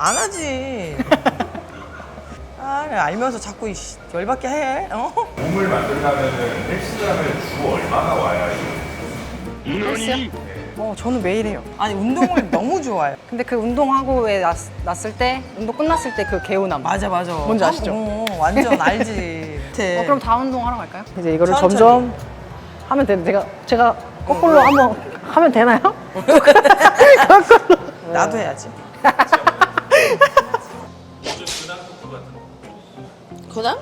안 하지. 아, 알면서 자꾸 열받게 해. 어? 몸을 만들려면은 헬스장을 주 얼마나 와야 헬스요? 저는 매일 해요. 아니, 운동을 너무 좋아해. 근데 그 운동하고 났을 때, 운동 끝났을 때 그 개운함. 맞아. 뭔지 아시죠? 완전 알지. 그럼 다음 운동 하러 갈까요? 이제 이거를 천천히. 점점 하면 되는데 제가 거꾸로 한번 하면 되나요? 나도 해야지. 그다음?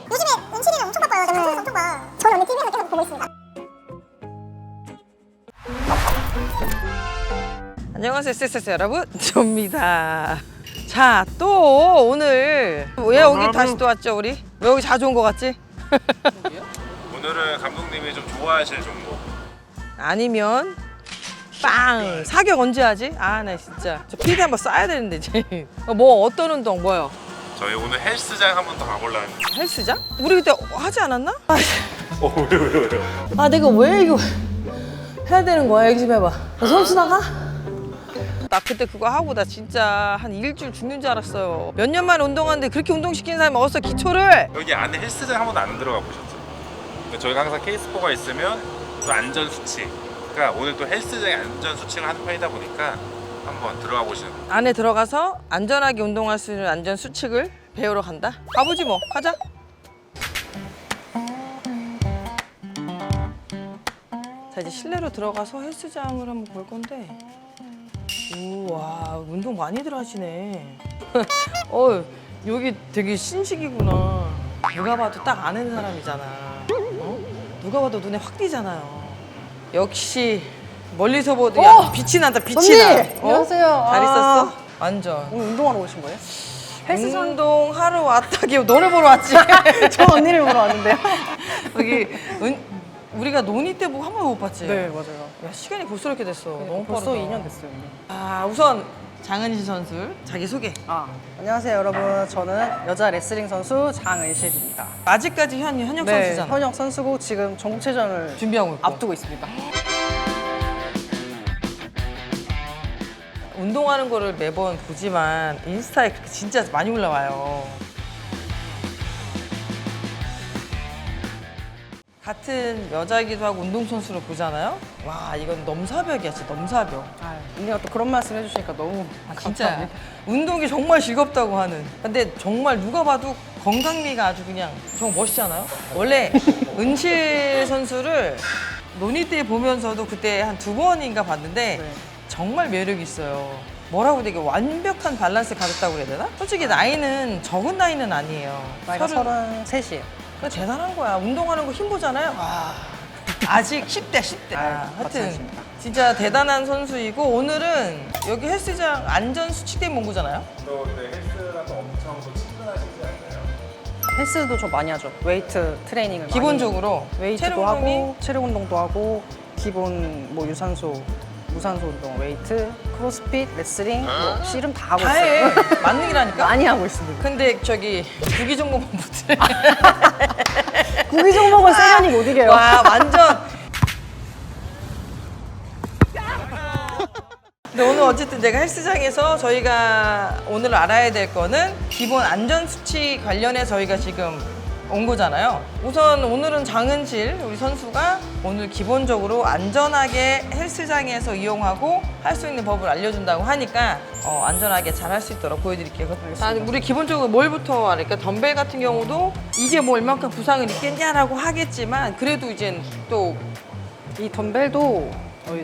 요즘에 은실이는 엄청 바빠요. 방송에서 엄청 봐. 저는 언니 TV에서 계속 보고 있습니다. 안녕하세요, 쎄쎄쎄 여러분, 조입니다. 자, 또 오늘 왜 여기 다시 또 왔죠, 우리? 왜 여기 자주 온 거 같지? 오늘은 감독님이 좀 좋아하실 종목. 아니면 빵! 사격 언제 하지? 아, 나 진짜 저 PD 한번 쏴야 되는데 이제. 뭐 어떤 운동 뭐요? 저희 오늘 헬스장 한 번 더 가볼라 했는데. 헬스장? 우리 그때 하지 않았나? 왜요? 아, 내가 왜 이거 해야 되는 거야? 얘기 좀 해봐. 나 선수 나가? 나 그때 그거 하고 나 진짜 한 일주일 죽는 줄 알았어요. 몇 년 만에 운동하는데 그렇게 운동시키는 사람이 어딨어, 기초를? 여기 안에 헬스장 한 번도 안 들어가 보셨죠? 근데 저희가 항상 케이스포가 있으면 또 안전 수칙. 그러니까 오늘 또 헬스장에 안전 수칙을 하는 편이다 보니까 한번 들어가 보시는 거예요. 안에 들어가서 안전하게 운동할 수 있는 안전 수칙을 배우러 간다? 가보지 뭐, 가자. 자, 이제 실내로 들어가서 헬스장을 한번 볼 건데. 우와, 운동 많이들 하시네. 여기 되게 신식이구나. 누가 봐도 딱 아는 사람이잖아. 어? 누가 봐도 눈에 확 띄잖아요. 역시 멀리서 보도 야, 빛이 난다, 빛이 나. 안녕하세요. 잘 있었어? 완전. 오늘 운동하러 오신 거예요? 헬스장? 운동하러 왔다기 너를 보러 왔지. 저 언니를 보러 왔는데요. 여기 우리가 논의 때 보고 한 번 못 봤지? 네, 맞아요. 야, 시간이 벌써 이렇게 됐어. 너무 벌써 빠르다. 2년 됐어요. 언니. 아, 우선 장은실 선수 자기 소개. 안녕하세요, 여러분. 저는 여자 레슬링 선수 장은실입니다. 아직까지 현역 선수잖아. 현역 선수고 지금 전국체전을 준비하고 있고. 앞두고 있습니다. 운동하는 거를 매번 보지만 인스타에 그렇게 진짜 많이 올라와요. 같은 여자이기도 하고 운동선수를 보잖아요. 와, 이건 넘사벽이야, 진짜 넘사벽. 언니가 또 그런 말씀 해주시니까 너무 진짜 감사합니다. 운동이 정말 즐겁다고 하는. 근데 정말 누가 봐도 건강미가 아주 그냥 정말 멋있잖아요. 원래 은실 선수를 논의 때 보면서도 그때 한 2번인가 봤는데 네. 정말 매력이 있어요. 뭐라고 되게 완벽한 밸런스 가졌다고 그래야 되나? 솔직히 나이는 적은 나이는 아니에요. 나이가 33이에요. 그 대단한 거야. 운동하는 거 힘 보잖아요. 와, 아직 10대. 하여튼 마찬가지입니다. 진짜 대단한 선수이고 오늘은 여기 헬스장 안전 수칙 때문에 온 거잖아요. 또 근데 헬스랑 엄청 또 친근하시지 않나요? 헬스도 좀 많이 하죠. 웨이트 트레이닝을 기본적으로 많이. 웨이트도 체력 하고 운동이? 체력 운동도 하고 기본 뭐 유산소, 무산소 운동, 웨이트, 크로스핏, 레슬링, 뭐 씨름 다 하고 다 있어요. 해. 맞는 일하니까. 많이 하고 있습니다. 근데 저기 구기 종목만 못해. 구기 종목은 세련이 못 이겨요. 와, 완전. 근데 오늘 어쨌든 제가 헬스장에서 저희가 오늘 알아야 될 거는 기본 안전수칙 관련해 저희가 지금 온 거잖아요. 우선 오늘은 장은실 우리 선수가 오늘 기본적으로 안전하게 헬스장에서 이용하고 할 수 있는 법을 알려준다고 하니까 안전하게 잘 할 수 있도록 보여드릴게요. 자, 우리 기본적으로 뭘부터 할까? 덤벨 같은 경우도 이게 뭐 얼만큼 부상을 입겠냐라고 하겠지만 그래도 이제 또 이 덤벨도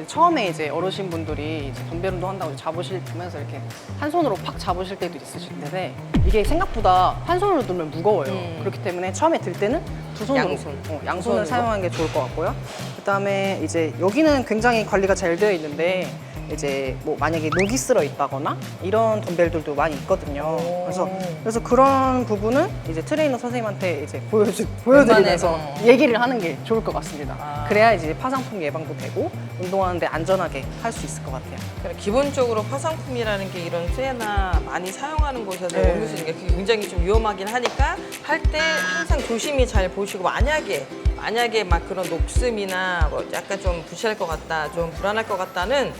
처음에 이제 어르신분들이 이제 덤벨 운동 한다고 잡으시면서 이렇게 한 손으로 팍 잡으실 때도 있으실 텐데 이게 생각보다 한 손으로 들면 무거워요. 그렇기 때문에 처음에 들 때는 두 손으로 양손. 양손을 손으로. 사용하는 게 좋을 것 같고요. 그다음에 이제 여기는 굉장히 관리가 잘 되어 있는데 이제 뭐 만약에 녹이 쓸어 있다거나 이런 덤벨들도 많이 있거든요. 그래서 그런 부분은 이제 트레이너 선생님한테 이제 보여드리면서 웬만해서. 얘기를 하는 게 좋을 것 같습니다. 아. 그래야 이제 파상풍 예방도 되고 운동하는데 안전하게 할 수 있을 것 같아요. 그래, 기본적으로 화상품이라는 게 이런 쇠나 많이 사용하는 곳에서 네. 음료수니까 그게 굉장히 좀 위험하긴 하니까 할 때 항상 조심히 잘 보시고 만약에 막 그런 녹습이나 뭐 약간 좀 부실할 것 같다, 좀 불안할 것 같다는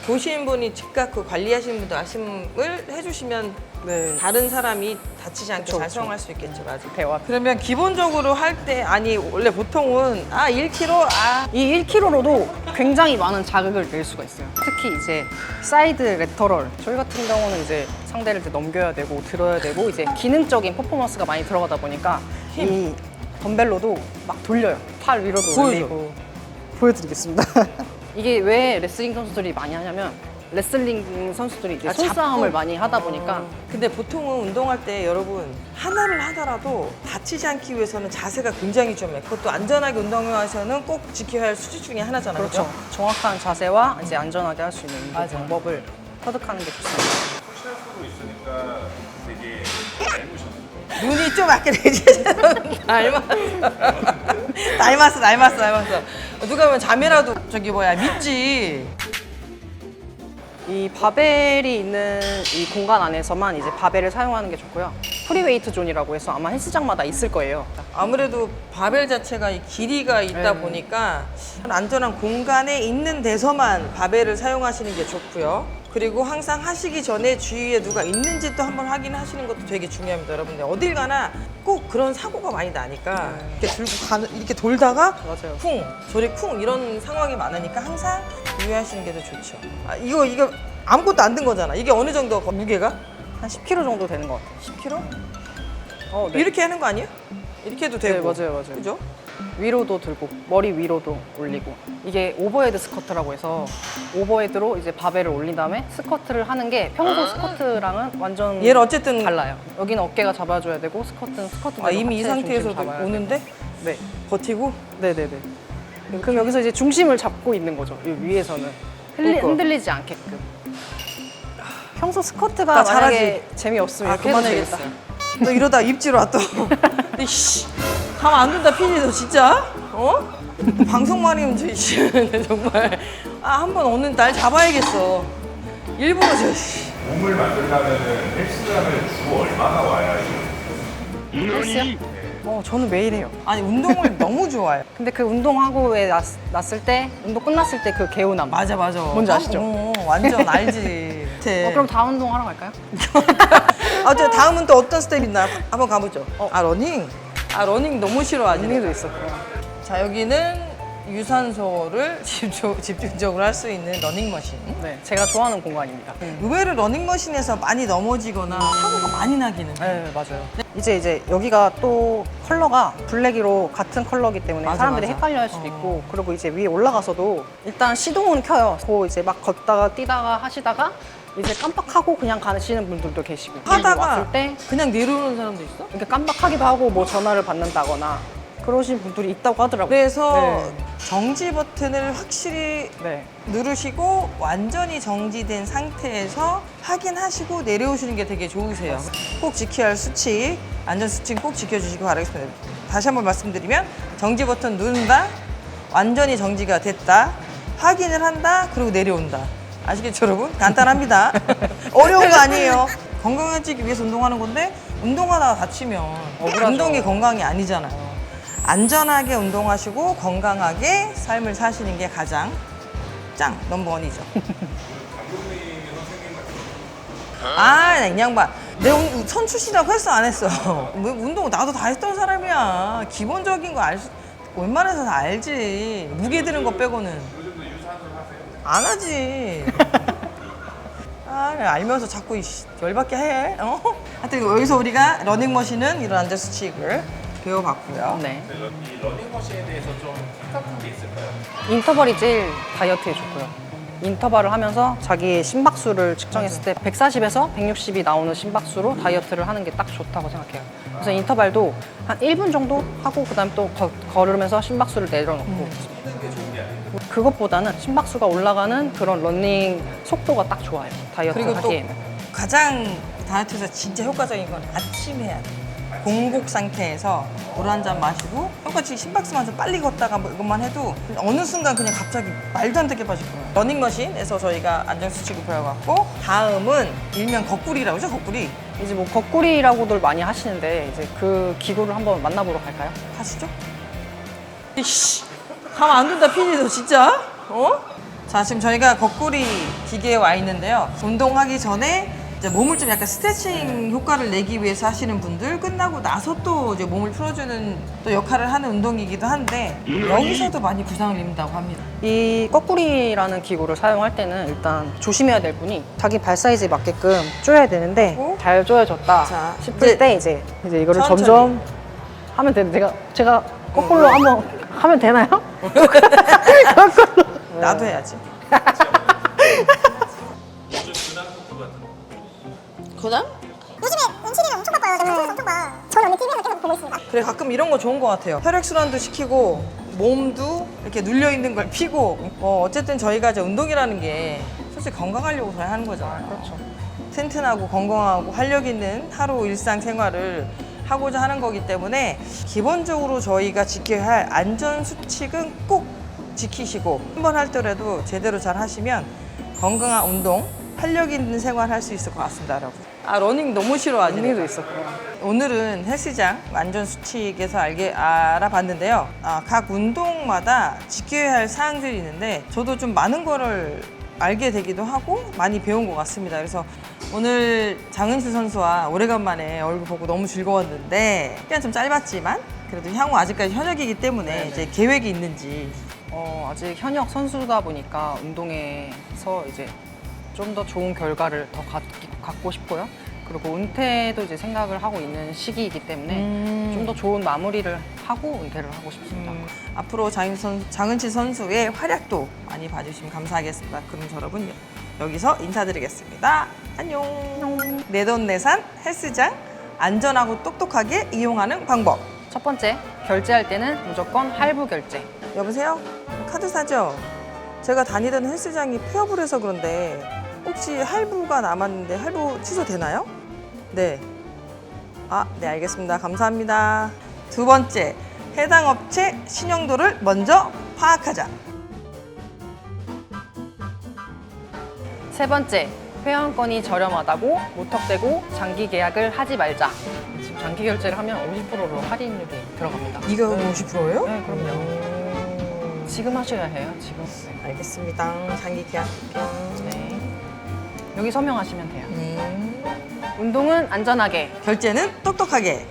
보신 분이 즉각 그 관리하시는 분도 말씀을 해주시면 네. 다른 사람이 다치지 않게 그쵸, 잘 그쵸. 사용할 수 있겠죠. 맞아. 대화. 그러면 기본적으로 할 때 아니 원래 보통은 1kg 이 1kg로도 굉장히 많은 자극을 낼 수가 있어요. 특히 이제 사이드 레터럴. 저희 같은 경우는 이제 상대를 이제 넘겨야 되고 들어야 되고 이제 기능적인 퍼포먼스가 많이 들어가다 보니까 이 덤벨로도 막 돌려요. 팔 위로도 보여줘. 올리고. 보여드리겠습니다. 이게 왜 레슬링 선수들이 많이 하냐면 레슬링 선수들이 이제 손싸움을 잡고. 많이 하다 보니까 근데 보통은 운동할 때 여러분 하나를 하더라도 다치지 않기 위해서는 자세가 굉장히 중요해요. 그것도 안전하게 운동하셔서는 꼭 지켜야 할 수치 중에 하나잖아요. 그렇죠. 정확한 자세와 이제 안전하게 할 수 있는 운동 맞아. 방법을 터득하는 게 좋습니다. 푸시할 수도 있으니까 되게 얇으셨어요. 눈이 좀 약간 닮았어. 누가 보면 자매라도 믿지. 이 바벨이 있는 이 공간 안에서만 이제 바벨을 사용하는 게 좋고요. 프리웨이트 존이라고 해서 아마 헬스장마다 있을 거예요. 아무래도 바벨 자체가 이 길이가 있다 네. 보니까 안전한 공간에 있는 데서만 바벨을 사용하시는 게 좋고요. 그리고 항상 하시기 전에 주위에 누가 있는지 또 한번 확인하시는 것도 되게 중요합니다, 여러분들. 어딜 가나 꼭 그런 사고가 많이 나니까 이렇게 들고 이렇게 돌다가 맞아요. 쿵, 저리 쿵 이런 상황이 많으니까 항상 유의하시는 게 더 좋죠. 이거 아무것도 안 든 거잖아. 이게 어느 정도 무게가? 한 10kg 정도 되는 것 같아요. 10kg? 네. 이렇게 하는 거 아니에요? 이렇게 해도 되고. 맞아요. 그죠? 위로도 들고 머리 위로도 올리고 이게 오버헤드 스쿼트라고 해서 오버헤드로 이제 바벨을 올린 다음에 스쿼트를 하는 게 평소 스쿼트랑은 완전 얘를 어쨌든 달라요. 여기는 어깨가 잡아줘야 되고 스쿼트는 스쿼트 이미 이 상태에서도 오는데 네. 버티고 네네네. 그럼 여기서 이제 중심을 잡고 있는 거죠. 이 위에서는 그러니까. 흔들리지 않게끔. 평소 스쿼트가 나 잘하지? 만약에 재미없으면 이렇게 해도 그만해야겠다. 되겠어요. 너 이러다 입질 와 또. 이씨, 가만 안 둔다 피디 너 진짜? 어? 방송만이면 저 씨, 정말 한번 오늘 날 잡아야겠어. 일부러 저 씨. 몸을 만들려면은 헬스장을 주 얼마나 와야 헬스요? 저는 매일 해요. 아니 운동을 너무 좋아해. 근데 그 운동하고 났을 때, 운동 끝났을 때 그 개운함. 맞아. 뭔지 아시죠? 완전 알지. 그럼 다음 운동 하러 갈까요? 어째 다음은 또 어떤 스텝 있나 한번 가보죠. 러닝. 러닝 너무 싫어하지. 러닝도 있어. 자 여기는 유산소를 집중적으로 할 수 있는 러닝머신. 네, 제가 좋아하는 공간입니다. 의외로 러닝머신에서 많이 넘어지거나 사고가 많이 나기는 해. 네, 맞아요. 이제 여기가 또 컬러가 블랙으로 같은 컬러이기 때문에 맞아, 사람들이 맞아. 헷갈려 할 수도 있고, 그리고 이제 위에 올라가서도 일단 시동은 켜요. 이제 막 걷다가 뛰다가 하시다가 이제 깜빡하고 그냥 가시는 분들도 계시고, 하다가 왔을 때 그냥 내려오는 사람도 있어? 이렇게 깜빡하기도 하고 뭐 전화를 받는다거나 그러신 분들이 있다고 하더라고요. 그래서 네. 정지 버튼을 확실히 네. 누르시고 완전히 정지된 상태에서 확인하시고 내려오시는 게 되게 좋으세요. 꼭 지켜야 할 수칙, 안전 수칙 꼭 지켜주시기 바라겠습니다. 다시 한번 말씀드리면 정지 버튼 누른다, 완전히 정지가 됐다, 확인을 한다, 그리고 내려온다. 아시겠죠 여러분? 간단합니다. 어려운 거 아니에요. 건강해지기 위해서 운동하는 건데 운동하다가 다치면 억울하죠. 운동이 건강이 아니잖아요. 안전하게 운동하시고 건강하게 삶을 사시는 게 가장 짱 넘버원이죠. 나이 양반. 내 선 출신이라고 했어 안 했어? 뭐 운동 나도 다 했던 사람이야. 기본적인 거 웬만해서 다 알지. 무게 드는 거 빼고는. 안 하지. 알면서 자꾸 열받게 해. 하여튼 여기서 우리가 러닝머신은 이런 안전 수칙을 배워봤고요. 네. 이 러닝머신에 대해서 좀 생각한 게 있을까요? 인터벌이 제일 다이어트에 좋고요. 인터벌을 하면서 자기의 심박수를 측정했을 때 140에서 160이 나오는 심박수로 다이어트를 하는 게 딱 좋다고 생각해요. 그래서 인터벌도 한 1분 정도 하고 그다음에 또 걸으면서 심박수를 내려놓고 그것보다는 심박수가 올라가는 그런 러닝 속도가 딱 좋아요. 다이어트 그리고 또 하기에는. 가장 다이어트에서 진짜 효과적인 건 아침 해야 돼. 공복 상태에서 물 한 잔 마시고 똑같이 심박수만 좀 빨리 걷다가 뭐 이것만 해도 어느 순간 그냥 갑자기 말도 안 되게 빠질 거예요. 러닝머신에서 저희가 안전수칙을 배워갖고 다음은 일명 거꾸리라고 하죠, 거꾸리. 이제 뭐 거꾸리라고들 많이 하시는데 이제 그 기구를 한번 만나보러 갈까요? 가시죠. 이씨, 가만 안 둔다 피디도 진짜. 자, 지금 저희가 거꾸리 기계에 와 있는데요. 운동하기 전에 이제 몸을 좀 약간 스트레칭 효과를 내기 위해서 하시는 분들, 끝나고 나서 또 이제 몸을 풀어주는 또 역할을 하는 운동이기도 한데, 여기서도 많이 부상을 입는다고 합니다. 이 거꾸리라는 기구를 사용할 때는 일단 조심해야 될 분이 자기 발 사이즈에 맞게끔 조여야 되는데 오. 잘 조여졌다 자, 싶을 이제 때 이제 이거를 천천히. 점점 하면 되는데 제가 거꾸로 한번 하면 되나요? 거꾸로. 나도 해야지. 그다음? 요즘에 은실이는 엄청 바빠요. 방송에서 엄청 봐. 저는 언니 TV에서 계속 보고 있습니다. 그래, 가끔 이런 거 좋은 것 같아요. 혈액순환도 시키고 몸도 이렇게 눌려 있는 걸 피고, 어쨌든 저희가 이제 운동이라는 게 솔직히 건강하려고 저희 하는 거잖아요. 그렇죠. 튼튼하고 건강하고 활력 있는 하루 일상 생활을 하고자 하는 거기 때문에 기본적으로 저희가 지켜야 할 안전 수칙은 꼭 지키시고, 한 번 하더라도 제대로 잘 하시면 건강한 운동, 활력 있는 생활 할 수 있을 것 같습니다, 여러분. 아, 러닝 너무 싫어하지. 언니도 있었고요. 오늘은 헬스장 안전 수칙에서 알아봤는데요. 각 운동마다 지켜야 할 사항들이 있는데 저도 좀 많은 거를 알게 되기도 하고 많이 배운 것 같습니다. 그래서 오늘 장은실 선수와 오래간만에 얼굴 보고 너무 즐거웠는데, 시간 좀 짧았지만 그래도 향후 아직까지 현역이기 때문에 이제 계획이 있는지. 아직 현역 선수다 보니까 운동에서 이제 좀 더 좋은 결과를 더 갖고 싶고요. 그리고 은퇴도 이제 생각을 하고 있는 시기이기 때문에 좀 더 좋은 마무리를 하고 은퇴를 하고 싶습니다. 앞으로 장은실 선수의 활약도 많이 봐주시면 감사하겠습니다. 그럼 여러분 여기서 인사드리겠습니다. 안녕. 내돈내산 헬스장 안전하고 똑똑하게 이용하는 방법. 첫 번째, 결제할 때는 무조건 할부 결제. 여보세요? 카드사죠? 제가 다니던 헬스장이 폐업을 해서 그런데 혹시 할부가 남았는데 할부 취소되나요? 네. 네, 알겠습니다. 감사합니다. 두 번째, 해당 업체 신용도를 먼저 파악하자. 세 번째, 회원권이 저렴하다고 무턱대고 장기 계약을 하지 말자. 지금 장기 결제를 하면 50%로 할인율이 들어갑니다. 이거 50%예요? 네, 그럼요. 지금 하셔야 해요, 지금. 알겠습니다. 장기 계약. 네. 여기 서명하시면 돼요. 운동은 안전하게. 결제는 똑똑하게.